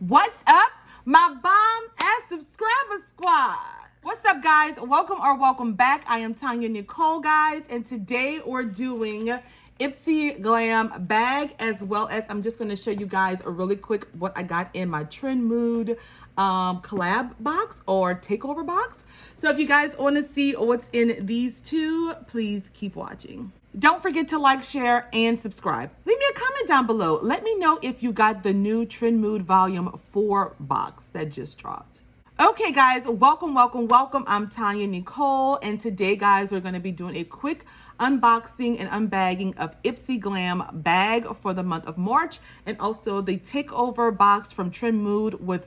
What's up, my bomb ass subscriber squad? What's up, guys? Welcome back. I am TonyaNicole, guys, and today we're doing Ipsy Glam bag, as well as I'm just going to show you guys a really quick what I got in my TrendMood collab box or takeover box. So if you guys want to see what's in these two, please keep watching. Don't forget to like, share, and subscribe. Leave me a comment down below. Let me know if you got the new TrendMood Volume 4 box that just dropped. Okay, guys, welcome. I'm TonyaNicole, and today, guys, we're going to be doing a quick unboxing and unbagging of Ipsy Glam bag for the month of March, and also the takeover box from TrendMood with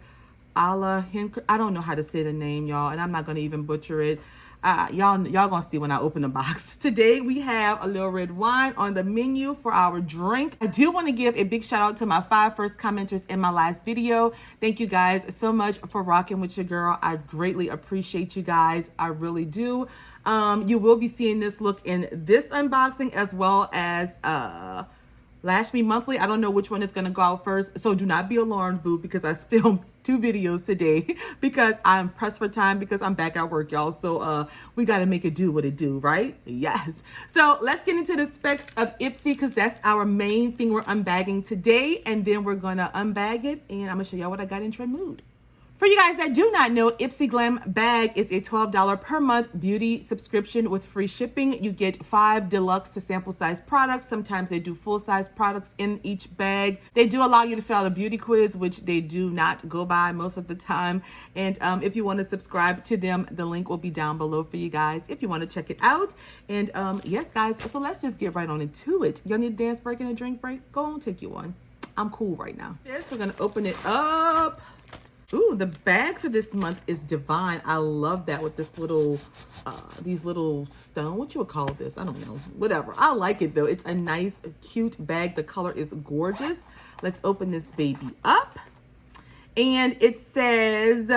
Henriksen. I don't know how to say the name, y'all, and I'm not going to even butcher it. Y'all gonna see when I open the box. Today we have a little red wine on the menu for our drink. I do want to give a big shout out to my 5 first commenters in my last video. Thank you guys so much for rocking with your girl. I greatly appreciate you guys. I really do. You will be seeing this look in this unboxing, as well as Lash Me Monthly. I don't know which one is going to go out first, so do not be alarmed, boo, because I filmed 2 videos today because I'm pressed for time because I'm back at work, y'all. So we got to make it do what it do, right? Yes. So let's get into the specs of Ipsy, because that's our main thing we're unbagging today, and then we're going to unbag it, and I'm going to show y'all what I got in TrendMood. For you guys that do not know, Ipsy Glam bag is a $12 per month beauty subscription with free shipping. You get 5 deluxe to sample size products. Sometimes they do full size products in each bag. They do allow you to fill out a beauty quiz, which they do not go by most of the time. And if you want to subscribe to them, the link will be down below for you guys if you want to check it out. And yes, guys, so let's just get right on into it. Y'all need a dance break and a drink break? Go on, take you one. I'm cool right now. Yes, we're going to open it up. Ooh, the bag for this month is divine. I love that with this little, these little stone. What you would call this? I don't know. Whatever. I like it though. It's a nice, cute bag. The color is gorgeous. Let's open this baby up. And it says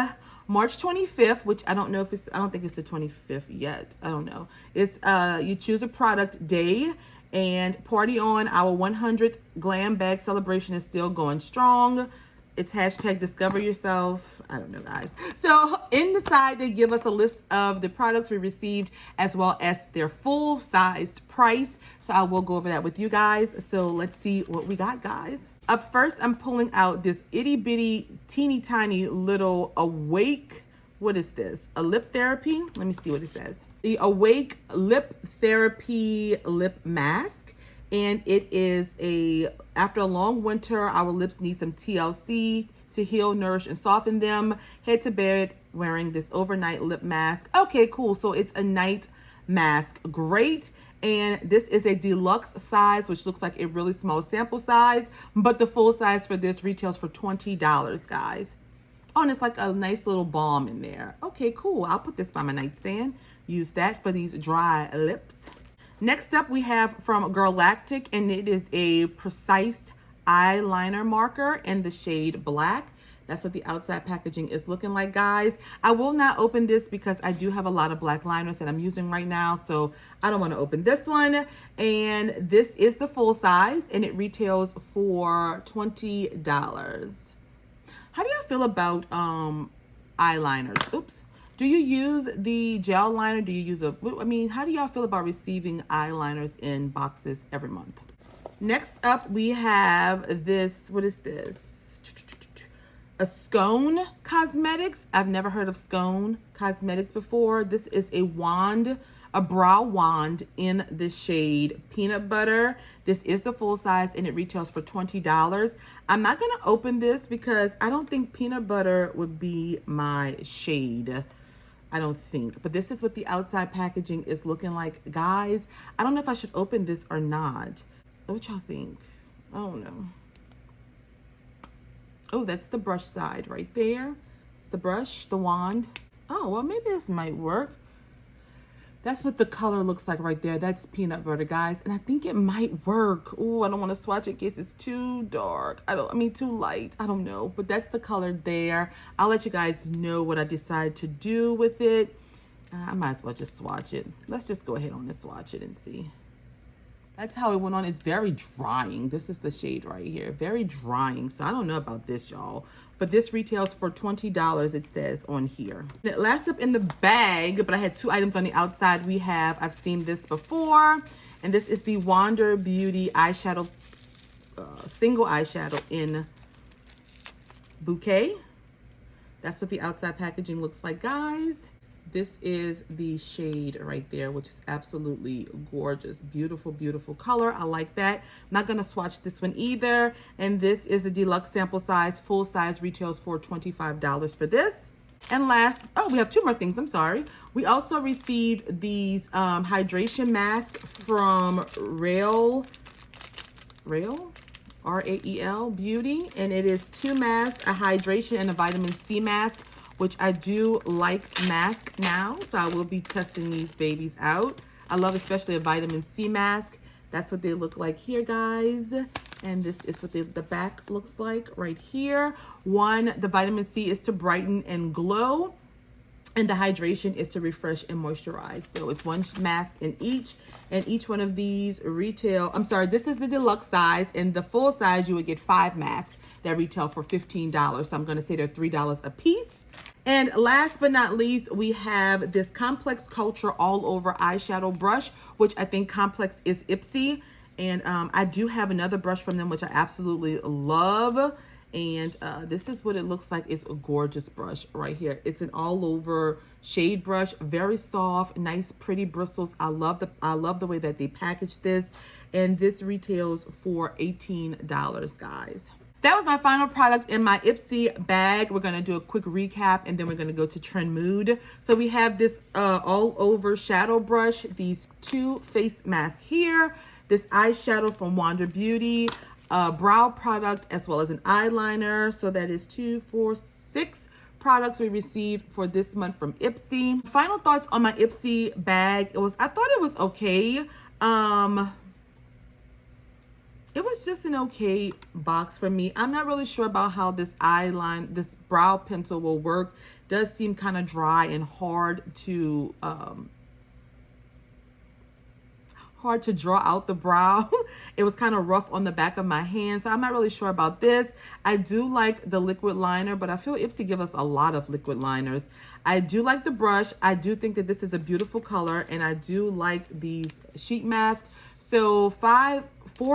March 25th, which I don't know if it's, I don't think it's the 25th yet. I don't know. It's, you choose a product day. And party on. Our 100th Glam bag celebration is still going strong. It's hashtag discover yourself. I don't know, guys. So in the side, they give us a list of the products we received, as well as their full sized price. So I will go over that with you guys. So let's see what we got, guys. Up first, I'm pulling out this itty bitty, teeny tiny little Awake. What is this? A lip therapy? Let me see what it says. The Awake Lip Therapy Lip Mask. And it is after a long winter, our lips need some TLC to heal, nourish, and soften them. Head to bed wearing this overnight lip mask. Okay, cool. So it's a night mask. Great. And this is a deluxe size, which looks like a really small sample size. But the full size for this retails for $20, guys. Oh, and it's like a nice little balm in there. Okay, cool. I'll put this by my nightstand. Use that for these dry lips. Next up, we have from Galactic, and it is a precise eyeliner marker in the shade black. That's what the outside packaging is looking like, guys. I will not open this because I do have a lot of black liners that I'm using right now, so I don't want to open this one. And this is the full size, and it retails for $20. How do y'all feel about eyeliners? Oops. Do you use the gel liner? Do you use how do y'all feel about receiving eyeliners in boxes every month? Next up, we have this, what is this? A Scone Cosmetics. I've never heard of Scone Cosmetics before. This is a wand, a brow wand in the shade Peanut Butter. This is the full size, and it retails for $20. I'm not gonna open this because I don't think peanut butter would be my shade. I don't think, but this is what the outside packaging is looking like, guys. I don't know if I should open this or not. What y'all think? I don't know. Oh, that's the brush side right there. It's the brush, the wand. Oh, well, maybe this might work. That's what the color looks like right there. That's peanut butter, guys. And I think it might work. Oh, I don't want to swatch it in case it's too dark. Too light. I don't know. But that's the color there. I'll let you guys know what I decide to do with it. I might as well just swatch it. Let's just go ahead on and swatch it and see. That's how it went on. It's very drying. This is the shade right here. Very drying. So I don't know about this, y'all. But this retails for $20, it says on here. Last up in the bag, but I had 2 items on the outside. We have, I've seen this before. And this is the Wander Beauty eyeshadow, single eyeshadow in Bouquet. That's what the outside packaging looks like, guys. This is the shade right there, which is absolutely gorgeous. Beautiful, beautiful color. I like that. I'm not going to swatch this one either. And this is a deluxe sample size. Full size retails for $25 for this. And last, oh, we have 2 more things. I'm sorry. We also received these hydration masks from Rael, R-A-E-L Beauty. And it is 2 masks, a hydration and a vitamin C mask, which I do like mask now. So I will be testing these babies out. I love especially a vitamin C mask. That's what they look like here, guys. And this is what the back looks like right here. The vitamin C is to brighten and glow. And the hydration is to refresh and moisturize. So it's 1 mask in each. And each one of these retail, I'm sorry, this is the deluxe size. In the full size, you would get 5 masks that retail for $15. So I'm going to say they're $3 a piece. And last but not least, we have this Complex Culture All Over Eyeshadow Brush, which I think Complex is Ipsy. And I do have another brush from them, which I absolutely love. And this is what it looks like. It's a gorgeous brush right here. It's an all over shade brush, very soft, nice, pretty bristles. I love the way that they package this. And this retails for $18, guys. That was my final product in my Ipsy bag. We're going to do a quick recap and then we're going to go to TrendMood. So we have this all over shadow brush, these 2 face masks here, this eyeshadow from Wander Beauty, brow product, as well as an eyeliner. So that is 2, 4, 6 products we received for this month from Ipsy. Final thoughts on my Ipsy bag. I thought it was okay. It was just an okay box for me. I'm not really sure about how this this brow pencil will work. It does seem kind of dry and hard to draw out the brow. It was kind of rough on the back of my hand, so I'm not really sure about this. I do like the liquid liner, but I feel Ipsy give us a lot of liquid liners. I do like the brush. I do think that this is a beautiful color, and I do like these sheet masks. So 4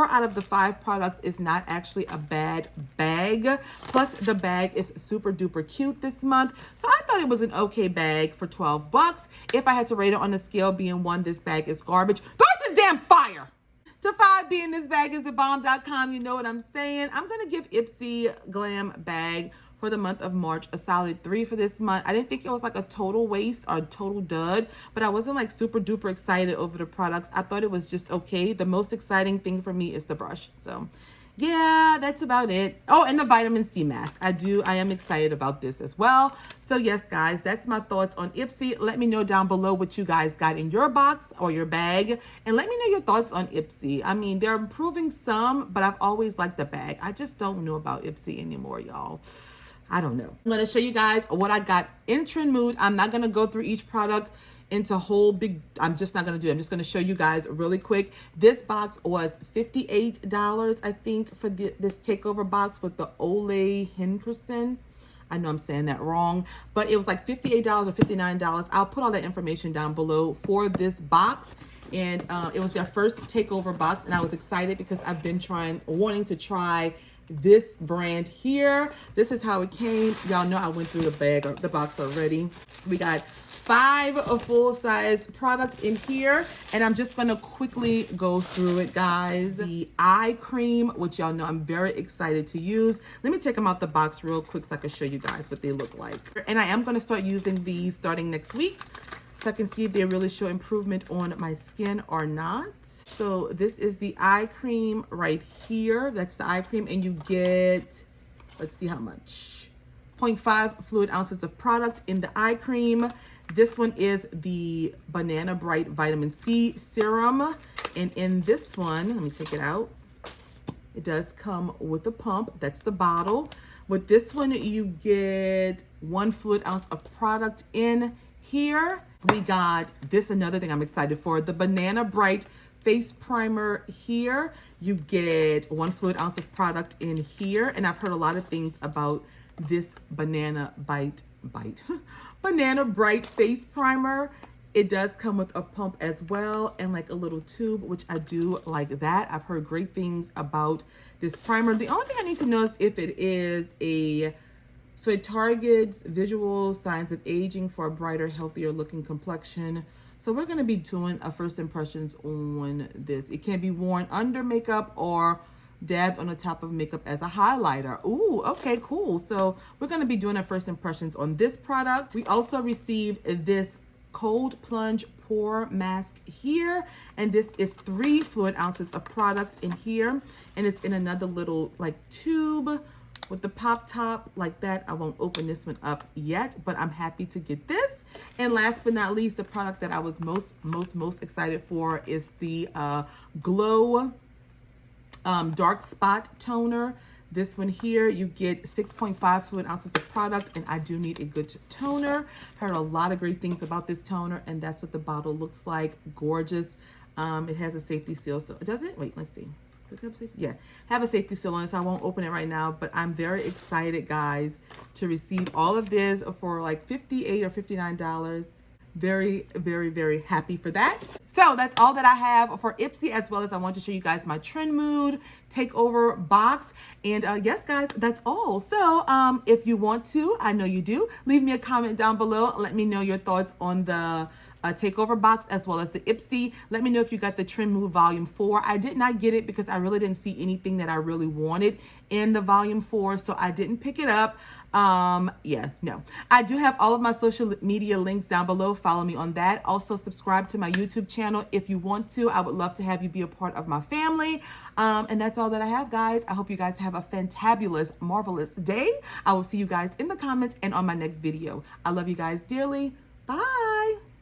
out of the 5 products is not actually a bad bag. Plus the bag is super duper cute this month. So I thought it was an okay bag for $12. If I had to rate it on a scale being 1, this bag is garbage. Throw it to the damn fire. To 5 being this bag is a bomb.com. You know what I'm saying? I'm going to give Ipsy Glam bag for the month of March a solid 3 for this month. I didn't think it was like a total waste or a total dud, but I wasn't like super duper excited over the products. I thought it was just okay. The most exciting thing for me is the brush. So yeah, that's about it. Oh, and the vitamin C mask. I am excited about this as well. So yes, guys, that's my thoughts on Ipsy. Let me know down below what you guys got in your box or your bag. And let me know your thoughts on Ipsy. I mean, they're improving some, but I've always liked the bag. I just don't know about Ipsy anymore, y'all. I don't know. I'm going to show you guys what I got in TrendMood. I'm not going to go through each product into I'm just not going to do it. I'm just going to show you guys really quick. This box was $58, I think, for this takeover box with the Ole Henriksen. I know I'm saying that wrong, but it was like $58 or $59. I'll put all that information down below for this box. And it was their first takeover box, and I was excited because I've been wanting to try this brand here. This is how it came. Y'all know I went through the box already. We got 5 full-size products in here, and I'm just gonna quickly go through it, guys. The eye cream, which y'all know I'm very excited to use. Let me take them out the box real quick so I can show you guys what they look like. And I am gonna start using these starting next week, so I can see if they really show improvement on my skin or not. So this is the eye cream right here. That's the eye cream, and you get, let's see how much, 0.5 fluid ounces of product in the eye cream. This one is the Banana Bright Vitamin C Serum. And in this one, let me take it out. It does come with a pump. That's the bottle. With this one, you get 1 fluid ounce of product in here. We got this, another thing I'm excited for, the Banana Bright face primer here. You get 1 fluid ounce of product in here. And I've heard a lot of things about this Banana Bright face primer. It does come with a pump as well and like a little tube, which I do like that. I've heard great things about this primer. The only thing I need to know is if it is so it targets visual signs of aging for a brighter, healthier looking complexion. So we're gonna be doing a first impressions on this. It can be worn under makeup or dabbed on the top of makeup as a highlighter. Ooh, okay, cool. So we're gonna be doing our first impressions on this product. We also received this cold plunge pore mask here, and this is 3 fluid ounces of product in here, and it's in another little like tube with the pop top like that. I won't open this one up yet, but I'm happy to get this. And last but not least, the product that I was most excited for is the Glow Dark Spot Toner. This one here, you get 6.5 fluid ounces of product, and I do need a good toner. Heard a lot of great things about this toner, and that's what the bottle looks like. Gorgeous. It has a safety seal. So does it? Wait, let's see. Does it have safety? Yeah, have a safety seal on it, so I won't open it right now. But I'm very excited, guys, to receive all of this for like $58 or $59. Very, very, very happy for that. So that's all that I have for Ipsy, as well as I want to show you guys my TrendMood Takeover box. And yes, guys, that's all. So if you want to, I know you do, leave me a comment down below. Let me know your thoughts on the Takeover box as well as the Ipsy. Let me know if you got the TrendMood Volume 4. I did not get it because I really didn't see anything that I really wanted in the Volume 4, so I didn't pick it up. Yeah, no. I do have all of my social media links down below. Follow me on that. Also, subscribe to my YouTube channel if you want to. I would love to have you be a part of my family. And that's all that I have, guys. I hope you guys have a fantabulous, marvelous day. I will see you guys in the comments and on my next video. I love you guys dearly. Bye.